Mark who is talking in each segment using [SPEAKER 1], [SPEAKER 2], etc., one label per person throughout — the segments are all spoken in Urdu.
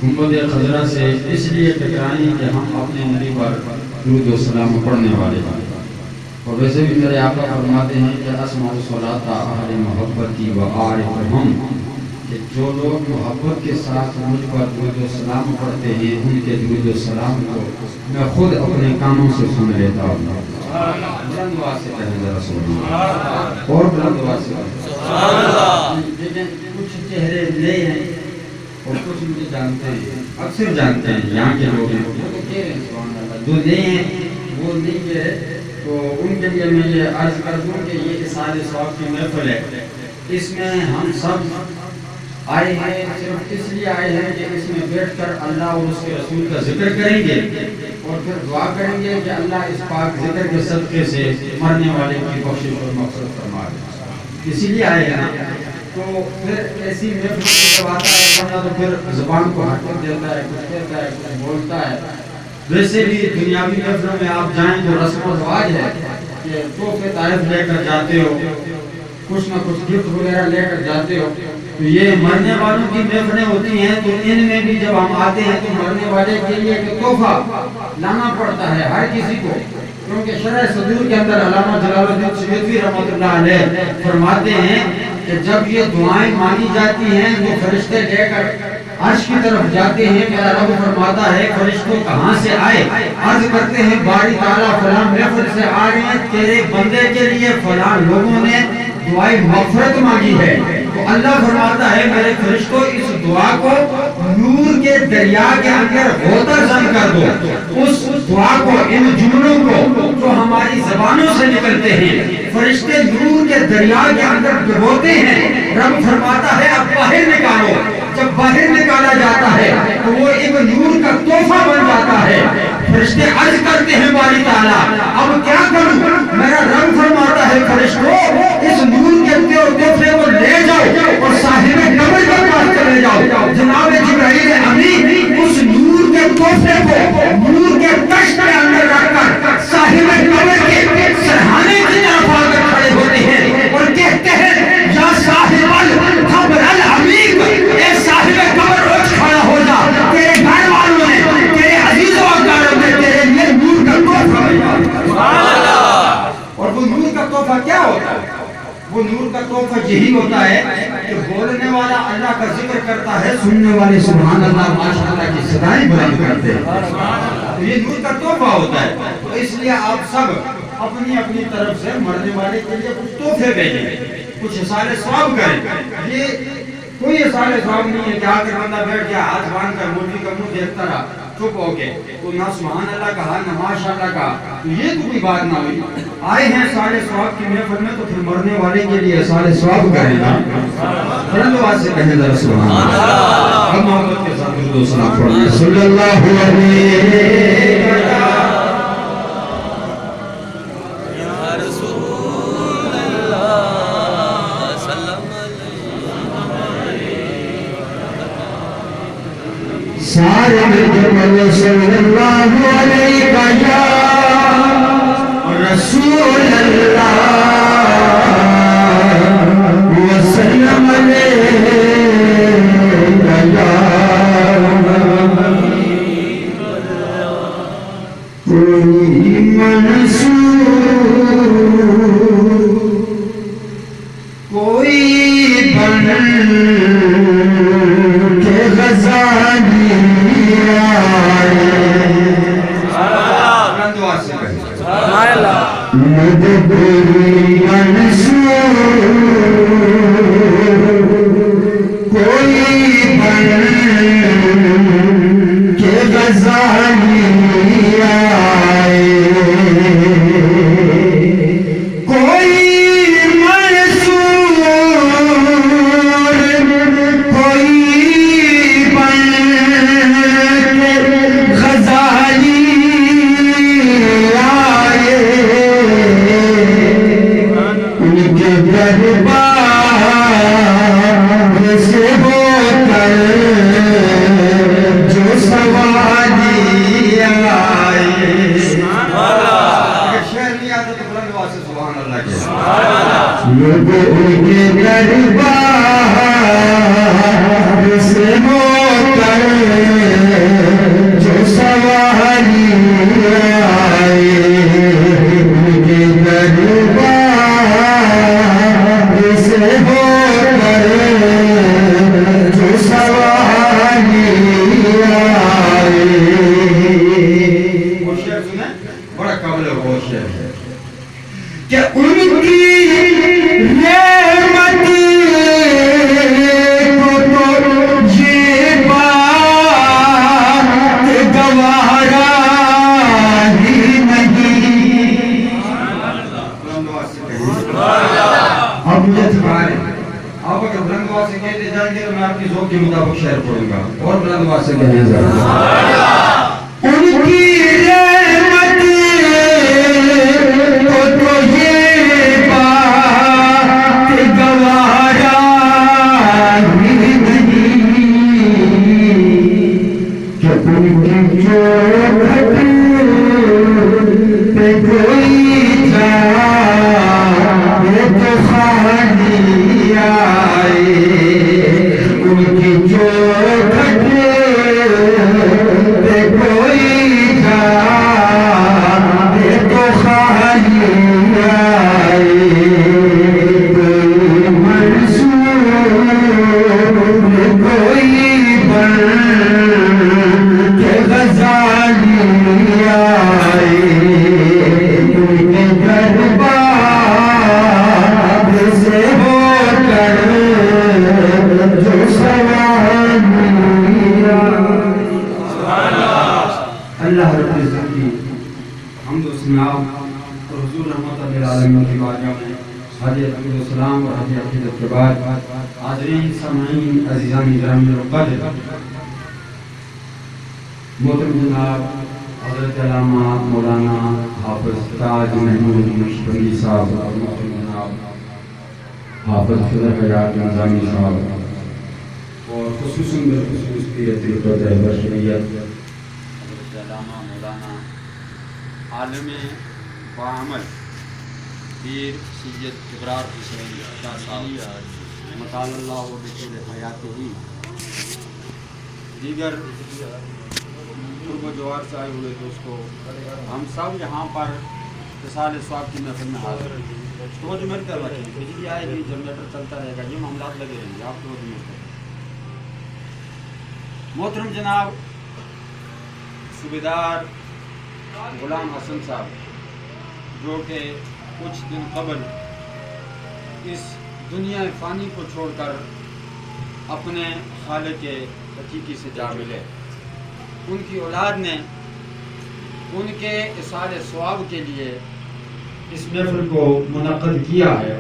[SPEAKER 1] گنبد خضرا سے اس لیے ٹکرائیں کہ ہم اپنے نبی پر درود و سلام پڑھنے والے ہیں. اور ویسے بھی میرے آقا فرماتے ہیں کہ اسمع الصلاۃ اہل محبتی و عارفہم، کہ جو لوگ محبت کے ساتھ مجھ پر درود و سلام پڑھتے ہیں ان کے درود و سلام کو میں خود اپنے کانوں سے سن لیتا ہوں. بلند آواز سے کہیں ذرا رسول اللہ، اور بلند آواز سے سبحان اللہ. لیکن کچھ چہرے نئے ہیں اور کچھ مجھے جانتے ہیں، اکثر جانتے ہیں یہاں کے لوگ ہیں، وہ تو کہہ رہے ہیں سبحان اللہ. جو نئے ہیں وہ نہیں کہہ رہے، تو ان کے لیے میں یہ عرض کر دوں کہ یہ اصحاب ثواب کی محفل ہے. اس میں ہم سب آئے ہیں صرف اس لیے آئے ہیں کہ اس میں بیٹھ کر اللہ اور اس کے رسول کا ذکر کریں گے اور پھر دعا کریں گے کہ اللہ اس پاک ذکر کے صدقے سے مرنے والے کی بخشش اور مغفرت فرما دے. اسی لیے آئے ہیں نا. تو پھر ایسی محفل جب آتا ہے بندہ تو پھر زبان کو حرکت دیتا ہے، کچھ کہتا ہے، کچھ بولتا ہے. ویسے بھی دنیاوی محفلوں میں آپ جائیں تو رسم و رواج ہے کہ تحفے تحائف لے کر جاتے ہو، کچھ نہ کچھ گفٹ وغیرہ لے کر جاتے ہو. تو یہ مرنے والوں کی محفلیں ہوتی ہیں تو ان میں بھی جب ہم آتے ہیں تو مرنے والے کے لیے ایک تحفہ لانا پڑتا ہے ہر کسی کو، کیونکہ شرح صدور کے اندر علامہ جلال الدین سیوطی رحمۃ اللہ علیہ فرماتے ہیں کہ جب یہ دعائیں مانگی جاتی ہیں تو فرشتے لے کر عرش کی طرف جاتے ہیں. میرا رب فرماتا ہے فرشتوں کہاں سے آئے؟ عرض کرتے ہیں باری تعالیٰ فلاں محفل سے آ رہے ہیں، تیرے بندے کے لیے فلاں لوگوں نے دعائیں مغفرت مانگی ہے. تو اللہ فرماتا ہے میرے فرشتوں اس دعا کو نور کے دریا کے اندر غوطہ زن کر دو. اس دعا کو، ان جملوں کو جو ہماری زبانوں سے نکلتے ہیں، فرشتے نور کے دریا کے اندر ڈبوتے ہیں. رب فرماتا ہے اب باہر نکالو. جب باہر نکالا جاتا ہے تو وہ ایک نور کا تحفہ بن جاتا ہے. فرشتے عرض کرتے ہیں باری تعالیٰ اب کیا کروں؟ میرا رب فرماتا ہے فرشتوں اس نور کے تحفے کو لے جاؤ اور صاحب قبر کے پاس چلے جاؤ. جناب جبرائیل امین اس نور کے تحفے کو نور کے کشت کے اندر رکھ کر صاحب قبر کے سرحانے کی طرف آ کر کھڑے ہوتے ہیں اور کہتے ہیں یا صاحب القبر العمیق، اے صاحب قبر اٹھ کھڑا ہو جا، تیرے گھر والوں نے، تیرے عزیز و اقارب نے تیرے لیے نور کا تحفہ بھیجا. اور وہ نور کا تحفہ کیا ہوتا ہے؟ وہ نور کا تحفہ یہی ہوتا ہے کہ بولنے والا اللہ کا ذکر کرتا ہے، سننے والے سبحان اللہ ماشاء اللہ کی صدائیں بلند کرتے ہیں. یہ نور کا تحفہ ہوتا ہے. تو اس لیے آپ سب اپنی اپنی طرف سے مرنے والے کے لیے کچھ تحفے بھیجیں, کچھ احسان ثواب کریں. یہ کوئی احسان ثواب نہیں ہے کہ آ کر بندہ بیٹھ گیا ہاتھ باندھ کر مولوی کا منہ دیکھتا رہا چپ ہو کے, تو نہ سبحان اللہ کہا نہ ماشاء اللہ کہا, تو یہ تو کوئی بات نہ ہوئی. آئے ہیں احسان ثواب کی محفل میں تو پھر مرنے والے کے لیے احسان ثواب کریں نا. بلند آواز سے کہیں ذرا سبحان اللہ. اب محبت کے ساتھ درود و سلام پڑھیں صلی اللہ علیہ سارے مجمل صلی اللہ علیہ رسول اللہ وسلم کوئی منصور کوئی بن کے غزالی مدبری منصور کوئی بن کے غزالی آئے, کوئی منصور کوئی بن کے غزالی دربار سے ہو کر جو سوالی آئے. شہر نہیں آتا تو بلند آواز سے سبحان اللہ کے لوگوں کے دربار سے ہو کر جو سوالی آئے, ان کے دربار سے ہو کر جو سوالی آئے. وہ شعر سنیں, بڑا قابل غور شعر ہے کہ ان کی نعمت کو تو یہ بات گوارا ہی نہیں. اب مجھے تھکا رہے, آپ اگر بلند آواز سے کہتے جائیں گے تو میں آپ کی ذوق کے مطابق شعر پڑھوں گا, اور بلند آواز سے کہیں ذرا. ان کی رحمت کو تو یہ بات گوارا ہی نہیں کہ ان کی جو پہ کوئی جائے تو خالی آئے, ان کی جو گھٹے پہ کوئی جائے تو خالی آئے. کوئی منصور کوئی بن کے غزالی آئے, ان کے دربار سے ہو کر جو سوالی آئے. اللہ رب العزت کی حمد و ثنا اور حضور رحمت للعالمین کی بارگاہ میں حاضر عقیدت و سلام اور حاضر عقیدت کے بعد حاضرین سامعین عزیزان گرامی القدر, محترم جناب حضرت علامہ مولانا حافظ تاج محمود نقشبندی صاحب اور محترم جناب حافظ خضر حیات نظامی صاحب, اور خصوصاً بالخصوص پیر طریقت بشریت حضرت علامہ مولانا عالم باعمل پیر سید ابرار حسین شاہ صاحب مطال اللہ و بطول حیاتہ, دیگر قرب و جوار سے آئے ہوئے دوستو, ہم سب یہاں پر اتصال ثواب کی محفل میں حاضر ہیں. توجہ میری طرف رکھیں, بجلی آئے گی, جنریٹر چلتا رہے گا, یہ معاملات لگے رہیں گے, آپ توجہ میری طرف. محترم جناب صوبیدار غلام حسن صاحب جو کہ کچھ دن قبل اس دنیا فانی کو چھوڑ کر اپنے خالق حقیقی سے جا ملے، ان کی اولاد نے ان کے اصال ثواب کے لیے اس محفل کو منعقد کیا ہے،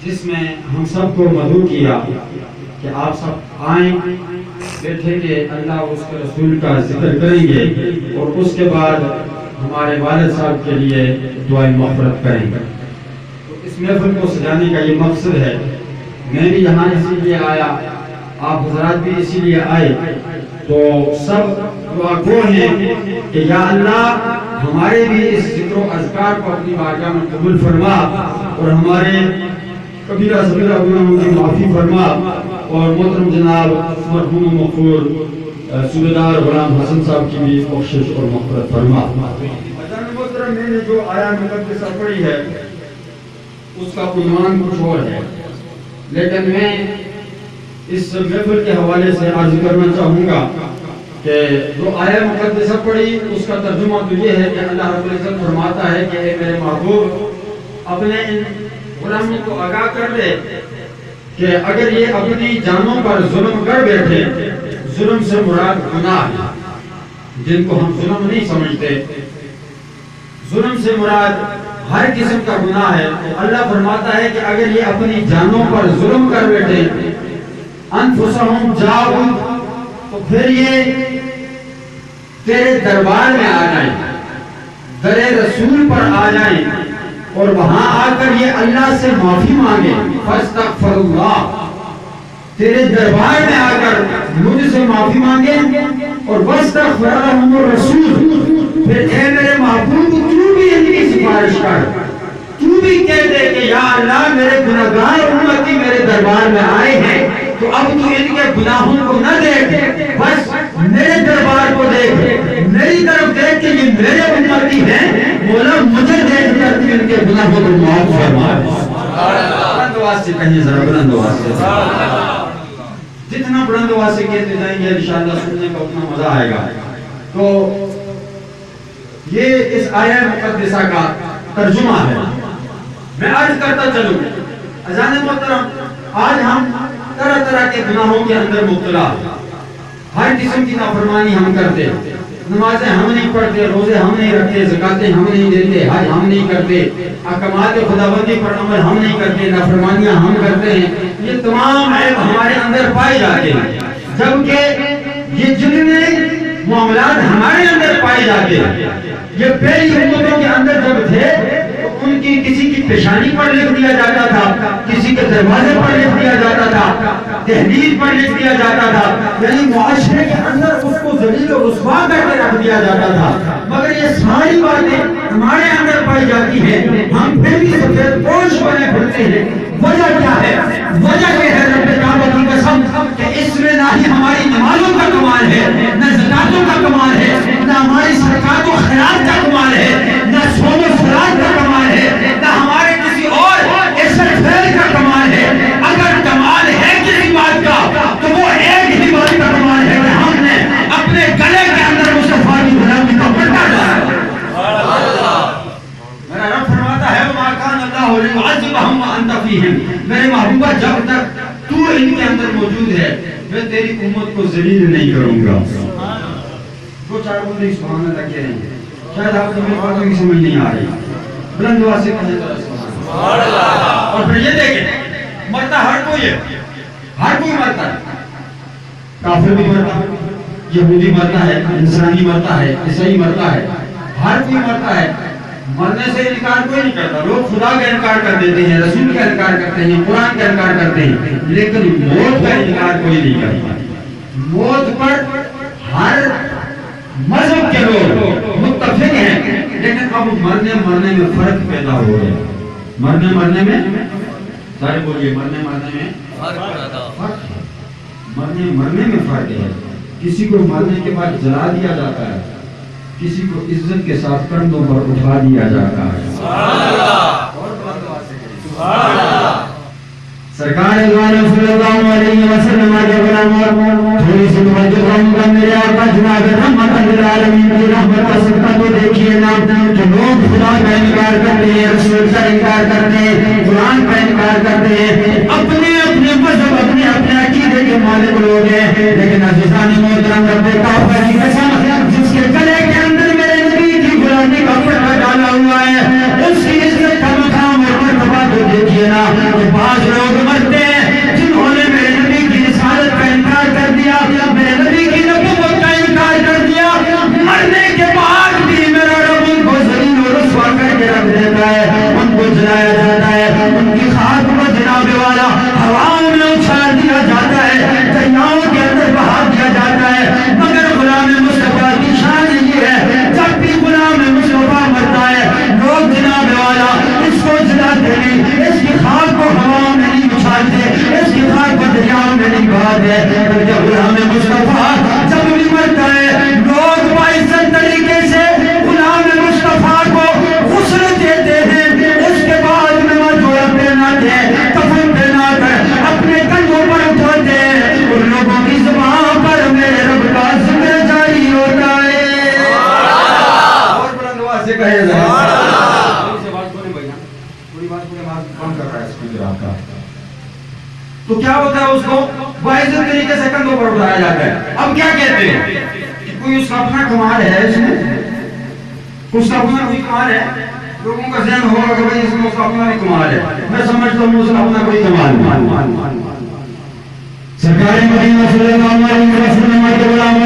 [SPEAKER 1] جس میں ہم سب کو مدعو کیا کہ آپ سب آئیں، بیٹھے کہ اللہ اس کے رسول کا ذکر کریں گے اور اس کے بعد ہمارے والد صاحب کے لیے دعائیں مغفرت کریں گے۔ تو اس محفل کو سجانے کا یہ مقصد ہے، میں بھی یہاں اسی لیے آیا، آپ حضرات بھی اسی لیے آئے، تو سب دعا گو ہیں کہ یا اللہ ہمارے بھی اس ذکر و اذکار کو اپنی بارگاہ میں قبول فرما اور ہمارے کبیرہ صغیرہ گناہوں کی معافی فرما، اور محترم جناب مرحوم مغفور صوبیدار غلام حسن صاحب کی بھی بخشش اور مغفرت فرما۔ محترم میں نے جو آیات مقدسہ پڑھی ہے اس کا عنوان کچھ اور ہے، لیکن میں اس محفل کے حوالے سے عرض کرنا چاہوں گا کہ جو آیات مقدسہ پڑھی اس کا ترجمہ تو یہ ہے کہ اللہ رب العزت فرماتا ہے کہ اے میرے محبوب اپنے ان غلاموں کو آگاہ کر دے کہ اگر یہ اپنی جانوں پر ظلم کر بیٹھے، ظلم سے مراد گناہ ہے جن کو ہم ظلم نہیں سمجھتے، ظلم سے مراد ہر قسم کا گناہ ہے، تو اللہ فرماتا ہے کہ اگر یہ اپنی جانوں پر ظلم کر بیٹھے انفسہم جاؤ، تو پھر یہ تیرے دربار میں آ جائیں، در رسول پر آ جائیں اور وہاں آ کر یہ اللہ سے معافی مانگے، فاستغفر اللہ، تیرے دربار میں آ کر مجھ سے معافی مانگے، اور واستغفر لہم الرسول، پھر اے میرے محبوب تو بھی ان کی سفارش کر، تو بھی کہہ دے کہ یا اللہ میرے گناہگار امتی میرے دربار میں آئے ہیں، تو اب تو ان کے گناہوں کو نہ دیکھ، بس میرے دربار کو دیکھ، میری طرف دیکھ کہ یہ میرے امتی ہیں، مولا مجھے دیکھ کر ان کے گناہوں کو معاف فرما۔ بلند آواز سے کہیں ذرا، بلند آواز سے، جتنا بلند آواز سے کہتے جائیں گے انشاءاللہ سننے کا اتنا مزہ آئے گا۔ تو یہ اس آیت مقدسہ کا ترجمہ ہے۔ میں عرض کرتا چلوں، عزیزان محترم، آج ہم طرح طرح کے گناہوں کے اندر مبتلا، ہر قسم کی نافرمانی ہم کرتے، نمازیں ہم نہیں پڑھتے، روزے ہم نہیں رکھتے، زکاتیں ہم نہیں دیتے، حج ہم نہیں کرتے، احکامات خداوندی پر عمل ہم نہیں کرتے، نافرمانیاں ہم کرتے ہیں، یہ تمام عیب ہمارے اندر پائے جاتے ہیں، جبکہ یہ جتنے معاملات ہمارے اندر پائے جاتے ہیں یہ پہلی امتوں کے اندر جب تھے تو ان کی کسی کی پیشانی پر لکھ دیا جاتا تھا، کسی کے دروازے پر لکھ دیا جاتا تھا، دہلیز پر لکھ دیا جاتا تھا، یعنی معاشرے کے اندر اس کو ذلیل و رسوا کر کے رکھ دیا جاتا تھا، مگر یہ ساری باتیں ہمارے اندر پائی جاتی ہیں، ہم پھر بھی سفید پوش بنے پھرتے ہیں۔ وجہ کیا ہے؟ وجہ یہ ہے رب کعبہ کی قسم کہ اس میں نہ ہی ہماری نمازوں کا کمال ہے، نہ زکاتوں کا کمال ہے، نہ ہماری صدقات و خیرات کا کمال ہے، نہ صوم و صلات کا کمال ہے، نہ ہمارے کسی اور عشق فیل کا کمال ہے۔ اگر کمال ہے کسی بات کا تو وہ ایک ہی بات کا کمال ہے کہ ہم نے اپنے گلے کے اندر مصطفیٰ کی غلامی کا پٹا ڈالا۔ میرا رب فرماتا ہے وَمَا كَانَ اللَّهُ لِيُعَذِّبَهُمْ وَأَنْتَ فِيهِمْ، میرے محبوبہ جب تک تو ان کے اندر موجود ہے میں تیری امت کو ذلیل نہیں کروں گا۔ دو چار بندے سبحان اللہ کہہ رہے ہیں، شاید آپ کو میری باتوں کی سمجھ نہیں آ رہی، بلند آواز سے کہیں سبحان اللہ۔ اور پھر یہ دیکھیں مرتا ہر کوئی ہے، ہر کوئی مرتا ہے، کافر بھی مرتا ہے، یہودی مرتا ہے، انسانی مرتا ہے، عیسائی مرتا ہے، ہر کوئی مرتا ہے۔ مرنے سے انکار کوئی نہیں کرتا، لوگ خدا کا انکار کر دیتے ہیں، رسول کا انکار کرتے ہیں، قرآن کا انکار کرتے ہیں، لیکن موت کا انکار کوئی نہیں کرتا۔ موت پر ہر مذہب کے لوگ متفق ہیں، لیکن اب مرنے میں فرق پیدا ہو رہا ہے۔ مرنے میں سارے بولیے، مرنے میں فرق ہے، مرنے میں فرق ہے۔ کسی کو مرنے کے بعد جلا دیا جاتا ہے، کسی کو عزت کے ساتھ کندھوں پر اٹھا دیا جاتا ہے۔ سرکار صلی اللہ علیہ وسلم کے غلام تھوڑی سی توجہ کروں گا، میرے آقا جناب رحمت للعالمین کی رحمت کا صدقہ تو دیکھیے
[SPEAKER 2] انکار کرتے ہیں، قرآن کا انکار کرتے ہیں، اپنے اپنے مذہب اپنے اپنے عقیدے کے مالک لوگ ہیں، لیکن عزیزان محترم رب کعبہ کی قسم جس کے گلے کے اندر میرے نبی کی غلامی کا پٹا ڈالا ہوا ہے، اس کی عزت کا مقام اور مرتبہ تو دیکھیے نا کہ بعض لوگ مرتے ہیں جنہوں نے میرے نبی کی رسالت کا انکار کر دیا، میرے نبی کی نبوت کا انکار کر دیا، مرنے کے بعد بھی میرا رب ان کو ذلیل و رسوا کر کے رکھ دیتا ہے، ان کو جلایا جاتا ہے، ان کی خاک کو جناب والا ہواؤں میں اچھال دیا جاتا ہے، دریاؤں کے اندر بہا دیا جاتا ہے، مگر غلام مصطفیٰ کی شان یہ ہے جب بھی غلام مصطفیٰ مرتا ہے لوگ جناب والا اس کو جلاتے نہیں، اس کی خاک کو ہواؤں میں نہیں اچھالتے، اس کی خاک کو دریاؤں میں نہیں بہاتے، جب غلام مصطفیٰ جب بھی مرتا ہے لوگ باعزت طریقے سے غلام مصطفیٰ کو غسل دیتے ہیں، اس کے بعد نماز جوڑا پہناتے ہیں، کفن پہنا کر اپنے کندھوں پر اٹھاتے ہیں، ان لوگوں کی زبان پر میرے رب کا ذکر جاری ہوتا ہے۔ اور بلند آواز سے کہے ذرا تو کیا ہوتا ہے اس کو باعزت طریقے سے کندھوں پر اٹھایا جاتا ہے۔ اب کیا کہتے ہیں کہ کوئی اس کا اپنا کمال ہے، اس میں اس کا اپنا کوئی کمال ہے، لوگوں کا ذہن ہوگا کہ بھئی اس میں اس کا اپنا بھی کمال ہے، میں سمجھتا ہوں اس کا اپنا کوئی کمال نہیں۔ سرکار مدینہ صلی اللہ علیہ وسلم کے غلام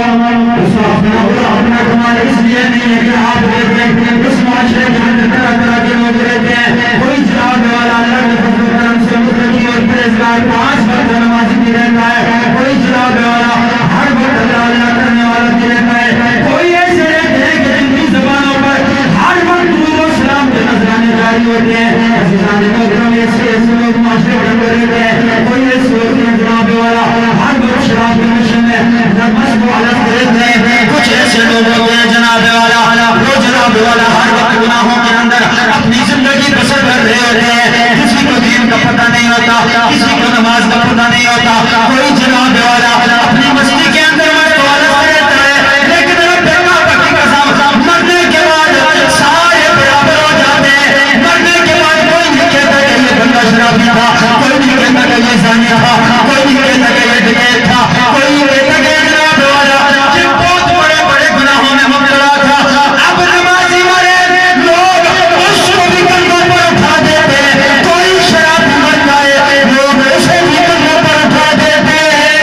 [SPEAKER 2] اس کا اپنا کمال اس لیے نہیں ہے کہ آپ دیکھتے ہیں اس معاشرے کے اندر طرح طرح کے لوگ رہتے ہیں، کوئی جناب والا اللہ کے فضل و کرم سے متقی اور پرہیزگار 5 وقت نمازی بھی رہتا ہے، کوئی جناب والا ہر وقت اللہ کرنے والا بھی رہتا ہے، کوئی ایسے رہتے ہیں کہ جن کی زبانوں پر ہر وقت درود و سلام کے نذرانے جاری ہوتے ہیں۔ عزیزان محترم ایسے لوگ معاشرے کے اندر رہتے ہیں، کوئی ایسے ہوتے ہیں جناب والا ہر وقت شراب کے نشے میں مست و علف رہتے ہیں، کچھ ایسے لوگ ہوتے ہیں جناب والا وہ جناب والا ہر وقت گناہوں کے اندر اپنی زندگی بسر کر رہے ہوتے ہیں، کسی کو دین کا پتہ نہیں ہوتا، کسی کو نماز کا پتہ نہیں ہوتا، کوئی جناب والا اپنی مستی کے اندر مست و علف رہتا ہے، لیکن رب کعبہ کی قسم مرنے کے بعد سارے برابر ہو جاتے ہیں، مرنے کے بعد کوئی نہیں کہتا کہ یہ بندہ شرابی تھا، کوئی نہیں کہتا کہ یہ زانی تھا، کوئی نہیں کہتا کہ یہ ڈکیت تھا، کوئی نہیں کہتا کہ یہ جناب والا جن بہت بڑے بڑے گناہوں میں مبتلا تھا، اب نمازی مرے لوگ اس کو بھی کندھوں پر اٹھا دیتے ہیں، کوئی شراب مرتا ہے لوگ اسے بھی کندھوں پر اٹھا دیتے ہیں۔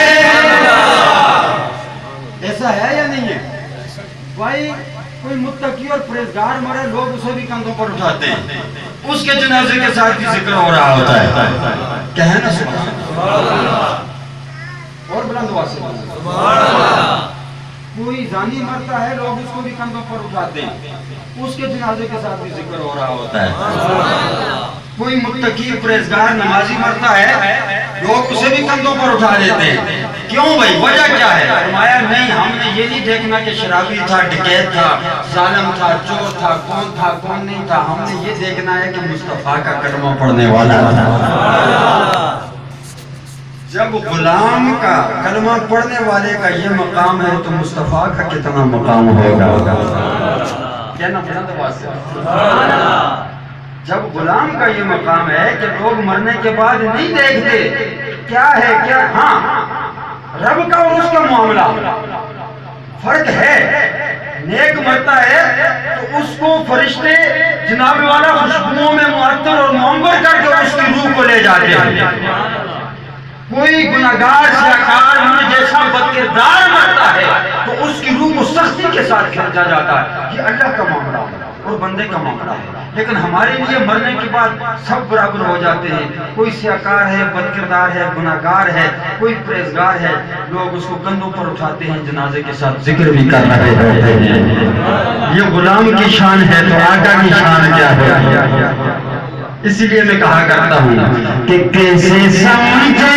[SPEAKER 2] ایسا ہے یا نہیں ہے بھائی؟ کوئی متقی اور پرہیزگار مرے لوگ اسے بھی کندھوں پر اٹھاتے ہیں، اس کے جنازے کے ساتھ بھی ذکر ہو رہا ہوتا ہے، کیا ہے نا سبحان اللہ؟ اور بلند آواز سے سبحان اللہ۔ کوئی زانی مرتا ہے لوگ اس کو بھی کندھوں پر اٹھاتے ہیں، اس کے جنازے کے ساتھ بھی ذکر ہو رہا ہوتا ہے۔ کوئی متقی پرہیزگار نمازی مرتا ہے لوگ اسے بھی کندھوں پر اٹھا دیتے ہیں، کیوں بھائی وجہ کیا ہے؟ فرمایا نہیں، ہم نے یہ نہیں دیکھنا کہ شرابی تھا، ڈکیت تھا، ظالم تھا، چور تھا، کون نہیں تھا، ہم نے یہ دیکھنا ہے کہ مصطفیٰ کا کلمہ پڑھنے والا تھا۔ جب غلام کا کلمہ پڑھنے والے کا یہ مقام ہے تو مصطفیٰ کا کتنا مقام ہوگا؟ کہنا بلند آواز سے سبحان اللہ۔ جب غلام کا یہ مقام ہے کہ لوگ مرنے کے بعد نہیں دیکھتے کیا ہے کیا، ہاں رب کا اور اس کا معاملہ فرق ہے، نیک مرتا ہے تو اس کو فرشتے جناب والا خوشبوؤں میں معطر اور منور کر کے اس کی روح کو لے جاتے ہیں۔ کوئی گناہگار سیاکار ہمیں جیسا بدکردار مرتا ہے تو اس کی روح کو سختی کے ساتھ کھینچا جاتا ہے، یہ اللہ کا معاملہ ہے اور بندے کا معاملہ ہے۔ لیکن ہمارے لیے مرنے کے بعد سب برابر ہو جاتے ہیں، کوئی سیاکار ہے، بدکردار ہے، گناہگار ہے، کوئی پرہیزگار ہے، لوگ اس کو کندھوں پر اٹھاتے ہیں، جنازے کے ساتھ ذکر بھی کر رہے ہوتے ہیں۔ یہ غلام کی شان ہے تو آقا کی شان کیا ہے؟ اسی لیے میں کہا کرتا ہوں کہ کیسے سمجھے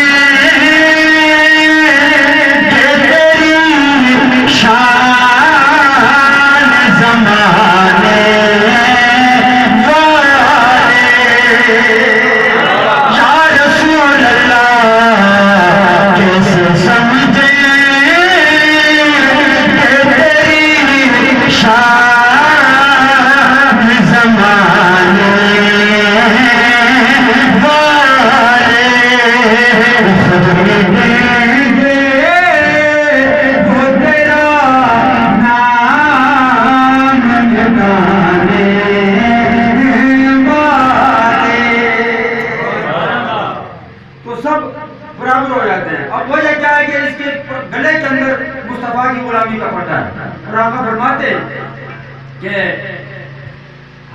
[SPEAKER 2] کہ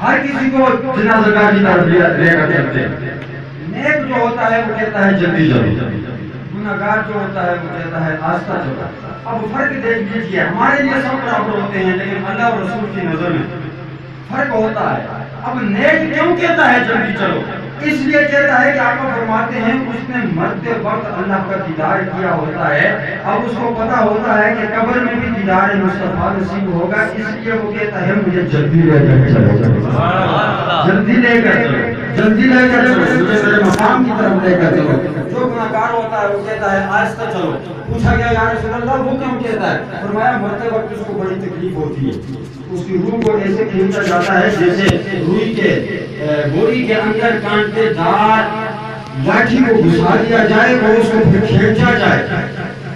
[SPEAKER 2] ہر کسی کو جنازہ گاہ کی طرف لے کر چلتے ہیں. نیک جو ہوتا ہے وہ کہتا ہے جلدی چلو، گناہگار جو ہوتا ہے وہ کہتا ہے آہستہ چلو. اب فرق دیکھ لیجیے، ہمارے لیے سب برابر ہوتے ہیں لیکن اللہ اور رسول کی نظر میں فرق ہوتا ہے. اب نیک کیوں کہتا ہے جلدی چلو؟ اس لیے کہتا ہے کہ آپ کو فرماتے ہیں اس نے مرتے وقت اللہ کا دیدار کیا ہوتا ہے. اب اس کو پتا ہوتا ہے کہ قبر میں بھی دیدار مصطفیٰ نصیب ہوگا، اس لیے وہ کہتا ہے مجھے جلدی لے کر چلو، جلدی لے کر چلو، جلدی لے کر چلو، مجھے میرے مقام کی طرف لے کر چلو. جو گناہگار ہوتا ہے وہ کہتا ہے آہستہ چلو. پوچھا گیا یا رسول اللہ وہ کیوں کہتا ہے؟ فرمایا مرتے وقت اس کو بڑی تکلیف ہوتی ہے، اس کی روح کو ایسے کھینچا جاتا ہے جیسے روئی کے بوری کے اندر کانٹے دار لاٹھی کو گھسا دیا جائے اور اس کو پھر کھینچا جائے.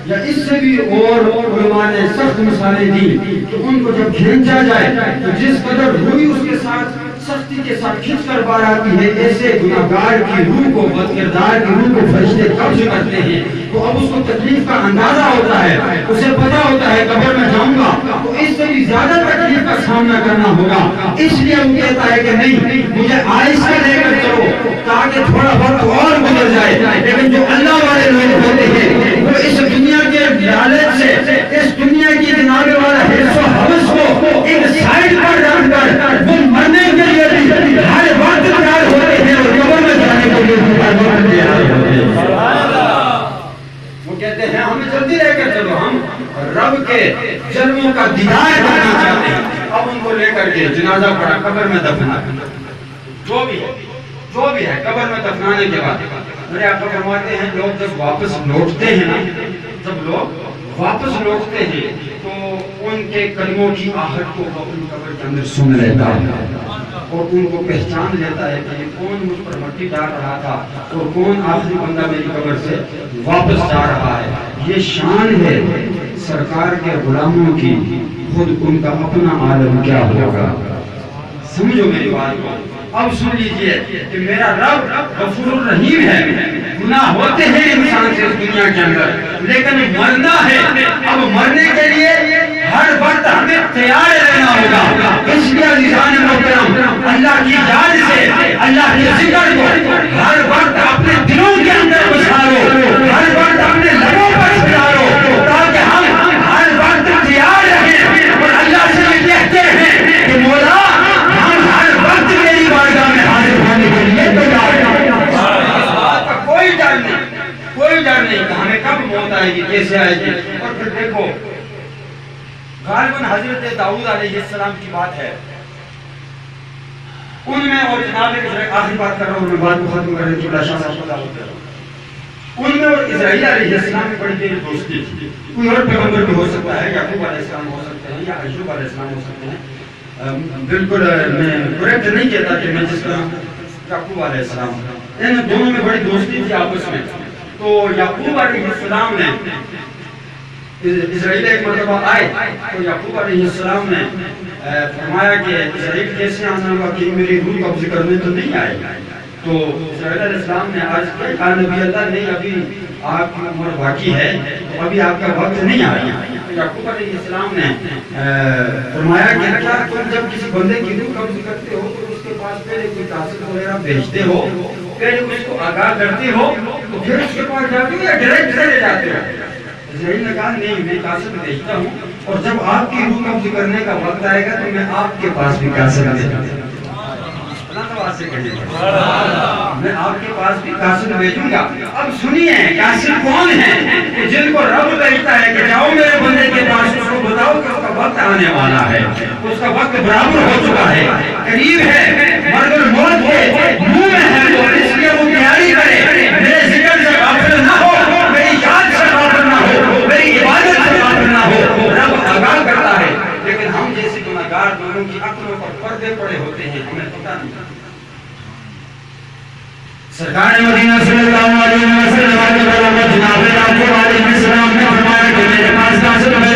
[SPEAKER 2] یا اس سے بھی اور علماء نے سخت مثالیں دی کہ ان کو جب کھینچا جائے تو جس قدر روئی اس کے ساتھ سختی کے ساتھ کھینچ کر باہر آتی ہے، ایسے گناہگار کی روح کو، بد کردار کی روح کو فرشتے قبض کرتے ہیں. تو اب اس کو تکلیف کا اندازہ ہوتا ہے، اسے پتا ہوتا ہے قبر میں جاؤں گا تو اس سے بھی زیادہ تکلیف کا سامنا کرنا ہوگا. اس لیے وہ کہتا ہے کہ نہیں، مجھے آہستہ لے کر چلو تاکہ تھوڑا وقت اور گزر جائے. لیکن جو اللہ والے لوگ ہوتے ہیں وہ اس دنیا کے لالچ سے، اس دنیا کی جناب والا حرص و حوث کو ایک سائڈ پر رکھ کر وہ مرنے کے لیے بھی ہر وقت تیار ہوتے ہیں اور قبر میں جانے کے لیے تیار ہوتے ہیں. وہ کہتے ہیں ہمیں جلدی لے کر چلو، ہم رب کے جلووں کا دیدار کرنا چاہتے ہیں. اب ان کو لے کر کے جنازہ پڑا، قبر میں دفنا، جو بھی ہے قبر میں دفنانے کے بعد میرے آقا فرماتے ہیں لوگ جب واپس لوٹتے ہیں نا، جب لوگ واپس لوٹتے ہیں تو ان کے قدموں کی آہٹ کو اپنی قبر کے اندر سن لیتا ہے اور ان کو پہچان لیتا ہے کہ کون مجھ پر مٹی ڈال رہا تھا اور کون آخری بندہ میری قبر سے واپس جا رہا ہے. یہ شان ہے سرکار کے غلاموں کی، خود ان کا اپنا عالم کیا ہوگا. سمجھو میری بات کو. اب سن لیجئے کہ میرا رب غفور الرحیم ہے. گناہ ہوتے ہیں انسان سے اس دنیا کے اندر، لیکن مرنا ہے. اب مرنے کے لیے ہر وقت ہمیں تیار رہنا ہوگا. اس لیے عزیزان محترم، اللہ کی یاد سے، اللہ کے ذکر کو ہر وقت اپنے دلوں کے اندر بسارو، ہر وقت اپنے لبوں پر چھڑارو تاکہ ہم ہر وقت تیار رہیں اور اللہ سے یہ کہتے ہیں کہ مولا ہم ہر وقت میری بارگاہ میں حاضر ہونے کے لیے تیار ہیں. کوئی ڈر نہیں کہ ہمیں کب موت آئے گی، کیسے آئے گی. اور پھر دیکھو غالباً حضرت داؤد علیہ السلام کی بات ہے، ان میں اور جناب آخری بات کر رہا ہوں، میں بات کو ختم کرنے کی شاہ صاحب کو دعوت دے رہا ہوں. ان میں اور اسرائیل علیہ السلام میں بڑی دیر دوستی تھی. کوئی اور پیغمبر بھی ہو سکتا ہے، یعقوب علیہ السلام ہو سکتے ہیں یا ایوب علیہ السلام ہو سکتے ہیں. بالکل میں کریکٹ نہیں کہتا کہ میں جس طرح یعقوب علیہ السلام، ان دونوں میں بڑی دوستی تھی آپس میں. تو یعقوب علیہ السلام نے اسرائیل ایک مرتبہ آئے تو یعقوب علیہ السلام نے فرمایا کہ اسرائیل کیسے آنا ہوا کہ میری روح قبض کرنے تو نہیں آئے. تو اسرائیل علیہ السلام نے عرض کیا کہا نبی اللہ نہیں، ابھی آپ کی عمر باقی ہے تو ابھی آپ کا وقت نہیں آیا. یعقوب علیہ السلام نے فرمایا کہ کیا تم جب کسی بندے کی روح قبض کرتے ہو تو اس کے پاس پہلے کوئی قاصد وغیرہ بھیجتے ہو، پہلے اس کو آگاہ کرتے ہو تو پھر اس کے پاس جاتے ہو یا ڈائریکٹ چلے جاتے ہو؟ اسرائیل نے کہا نہیں، میں قاصد بھیجتا ہوں اور جب آپ کی روح قبض کرنے کا وقت آئے گا تو میں آپ کے پاس بھی قاصد بھیجوں گا. میں آپ کے پاس بھی قاصد بھیجوں گا. اب سنیے قاصد کون ہے؟ جن کو رب بھیجتا ہے کہ جاؤ میرے بندے کے پاس، اس کو بتاؤ کہ اس کا وقت آنے والا ہے، اس کا وقت برابر ہو چکا ہے، قریب ہے، مرگ الموت ہے، منہ میں ہے. تو اس لیے وہ تیاری کرے، میرے ذکر سے غافل نہ ہو، میری یاد سے غافل نہ ہو، میری عبادت سے غافل نہ ہو. رب آگاہ کرتا ہے، لیکن ہم جیسے گناہگار لوگوں کی عقلوں پر پردے پڑے ہوتے ہیں، ہمیں پتہ نہیں. سرکار مدینہ صلی اللہ علیہ وسلم جناب یعقوب علیہ السلام نے فرمایا کہ میرے پاس قاصد ہے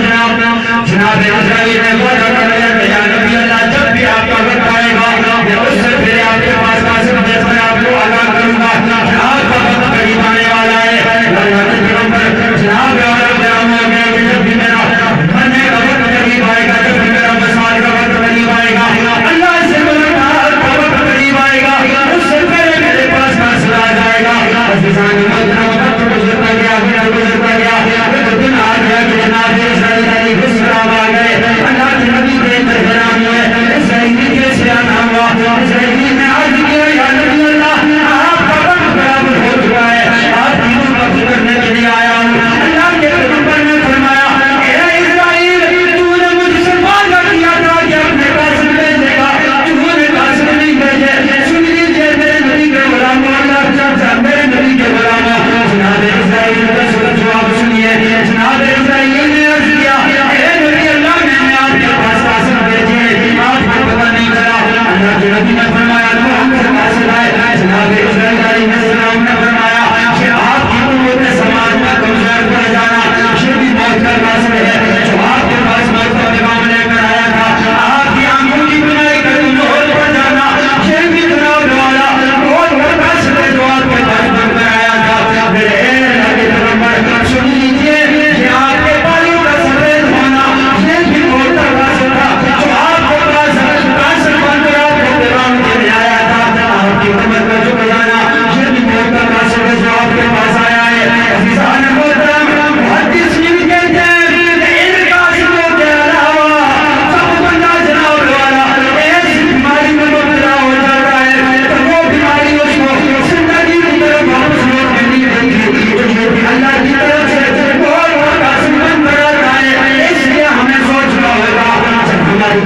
[SPEAKER 2] جناب اسرائیل نے وعدہ کر لیا کہ یا نبی اللہ جب بھی آپ کا وقت آئے گا میں اس سے پہلے آپ کے پاس قاصد بھیج کر آپ کو آگاہ کروں گا. آپ کا وقت قریب آنے والا ہے. جناب جب بھی میرا مرنے کا وقت قریب آئے گا، جب بھی میرا وصال کا وقت قریب آئے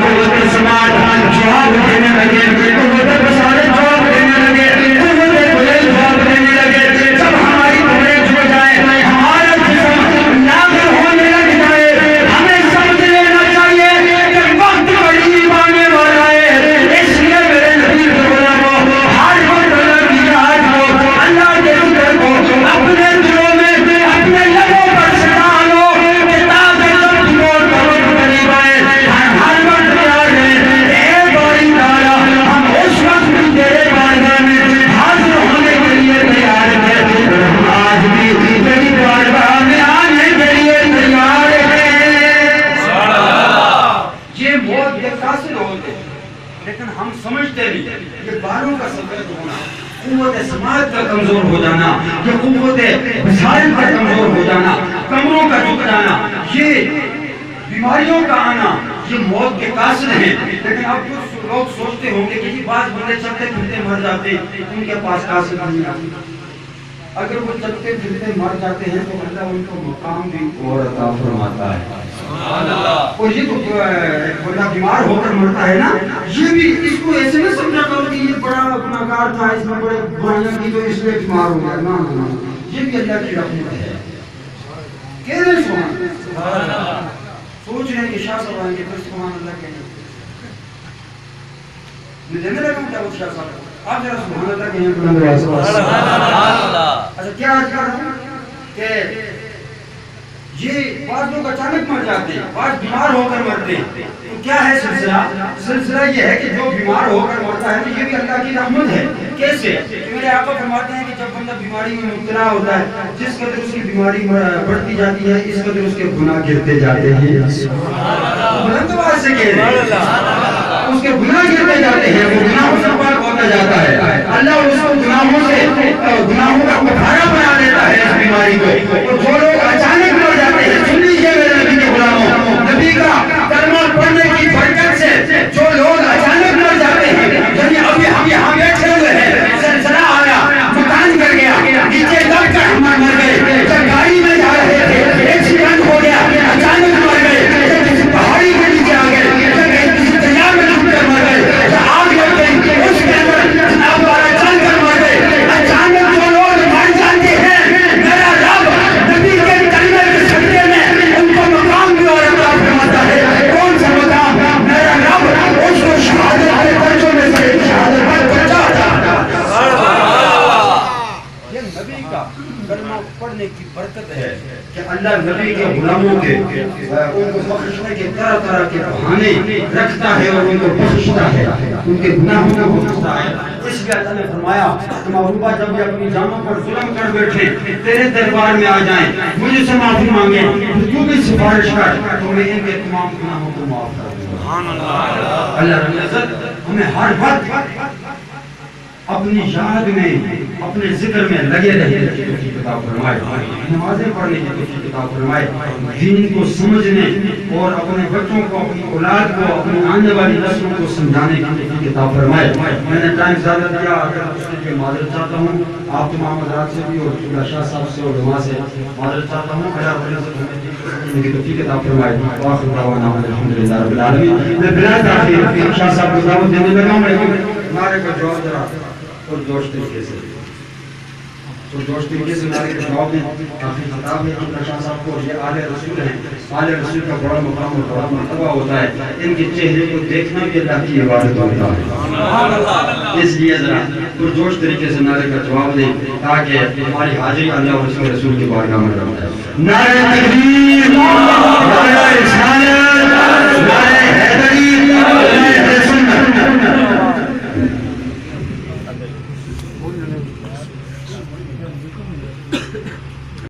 [SPEAKER 2] قوت سماعت جواب دینے لگے، قوت بصارت جواب دینے لگے، قوت قدرت جواب دینے لگے. جب ہماری قدرت ہو جائے، ہمارا جسم ناقص ہونے لگ جائے، ہمیں سمجھ لینا چاہیے کہ وقت قریب آنے والا ہے. اس لیے میرے نبی کے غلاموں، ہر وقت اللہ کی یاد کو، اللہ کے ذکر کو اپنے دلوں میں، اپنے لبوں پر سجا لو کہ تاکہ جب موت کا وقت قریب آئے ہر وقت یاد رہے اے باری تعالیٰ ہم اس وقت بھی تیرے بارگاہ میں حاضر ہونے کے لیے تیار ہیں. ہم آج بھی تیری بارگاہ میں آنے کے لیے تیار ہیں. یہ موت کے قاصد ہوتے لیکن ہم سمجھتے نہیں. یہ باروں کا سبب ہونا، قوت سماعت کا کمزور ہو جانا، یہ قوت بصارت کا کمزور ہو جانا، کمروں کا جھک جانا، یہ بیماریوں کا آنا، یہ موت کے قاصد ہیں. لیکن اب کچھ لوگ سوچتے ہوں گے کہ یہ بعض بندے چلتے پھرتے مر جاتے ہیں، ان کے پاس قاصد نہیں آتی. اگر وہ چلتے پھرتے مر جاتے ہیں تو اللہ ان کو مقام بھی اور عطا فرماتا ہے. اور یہ تو بندہ بیمار ہو کر مرتا ہے نا، یہ بھی اس کو ایسے نہ سمجھا کرو کہ یہ بڑا گناہگار تھا، اس میں بڑے برائیاں کی تو اس لیے بیمار ہو گیا. نہ، یہ بھی اللہ کی رحمت ہے. کہہ رہے سبحان اللہ، سوچ رہے ہیں کہ شاہ صاحب آئیں گے تو سبحان اللہ کہیں گے. مجھے نہیں لگا کیا وہ شاہ صاحب آپ ذرا سبحان اللہ کہیں. سبحان اللہ. اچھا کیا عرض کر رہا ہوں کہ یہ بعض لوگ اچانک مر جاتے ہیں، بعض بیمار ہو کر مرتے ہیں. تو کیا ہے سلسلہ یہ ہے کہ جو بیمار ہو کر مرتا ہے تو یہ بھی اللہ کی رحمت ہے. کیسے؟ کہ میرے آقا فرماتے ہیں کہ جب بندہ بیماری میں مبتلا ہوتا ہے، جس قدر اس کی بیماری بڑھتی جاتی ہے اس قدر اس کے گناہ گرتے جاتے ہیں. بلند آواز سے کہہ رہے ہیں، اس کے گناہ گرتے جاتے ہیں، وہ گناہوں سے پاک ہوتا جاتا ہے. اللہ اس کو گناہوں کا بھارا بنا دیتا ہے اس بیماری کو. اور جو لوگ اچانک مر جاتے ہیں، سن لیجیے میرے نبی کے غلاموں، نبی کا کلمہ پڑھنے کی برکت سے جو لوگ اچانک مر جاتے ہیں، یعنی ابھی ہم یہاں بیٹھے ہوئے ہیں، زلزلہ آیا، مکان گر گیا، نیچے دب کر ہم مر گئے، جب گاڑی میں جا رہے تھے ایکسیڈنٹ ہو گیا، اچانک مر گئے، جب کسی پہاڑی کے نیچے آ گئے، جب کسی دریا میں ڈوب کر مر گئے، جب آگ لگ گئی اس کے اندر جناب والا چل کر مر گئے. اچانک جو لوگ مر جاتے ہیں، میرا رب نبی کے کلمے کے صدقے میں ان کو مقام بھی اور عطا فرماتا ہے. کون سا مقام؟ میرا رب اس کو شہادت کے درجوں میں سے شہادت پر پہنچاتا ہے. یہ نبی کا کلمہ پڑھنے کی برکت ہے کہ اللہ نبی کے غلاموں کے ان کو بخشنے کے طرح طرح کے بہانے رکھتا ہے اور ان کو بخشتا ہے، ان کے گناہوں کو بخشتا ہے. اس لیے اللہ نے فرمایا کہ محبوبہ جب بھی اپنی جانوں پر ظلم کر بیٹھے تیرے دربار میں آ جائیں، مجھ سے معافی مانگیں، تو بھی سفارش کر تو میں ان کے تمام گناہوں کو معاف کر دوں گا. اللہ رب العزت ہمیں ہر وقت اپنی یاد میں، اپنے ذکر میں لگے رہنے کی توفیق عطا فرمائے، نمازیں پڑھنے کی توفیق عطا فرمائے، دین کو سمجھنے اور اپنے بچوں کو، اپنی اولاد کو، اپنی آنے والی نسلوں کو سمجھانے کی توفیق عطا فرمائے. میں نے ٹائم زیادہ دیا، اگر اس کے لیے معذرت چاہتا ہوں. آپ تمام حضرات سے بھی اور چودہ شاہ صاحب سے اور علماء سے معذرت چاہتا ہوں. اللہ رب العزت ہمیں کی توفیق عطا فرمائے. وآخر دعوانا الحمدللہ رب العالمین. میں بلا تاخیر شاہ صاحب کو دعوت دینے لگا ہوں، لیکن نعرے کا جواب ذرا اور جوش طریقے سے نعرے کے جواب میں کافی خطاب ہے کہ شاہ صاحب کو یہ آل رسول ہیں، آل رسول کا بڑا مقام اور بڑا مرتبہ ہوتا ہے. ان کے چہرے کو دیکھنا بھی اللہ کی عبادت ہوتا ہے. اس لیے ذرا پرجوش طریقے سے نعرے کا جواب دیں تاکہ ہماری حاضری اللہ اور اس کے رسول کی بارگاہ میں رہے. نعرہ تکبیر، نعرہ رسالت.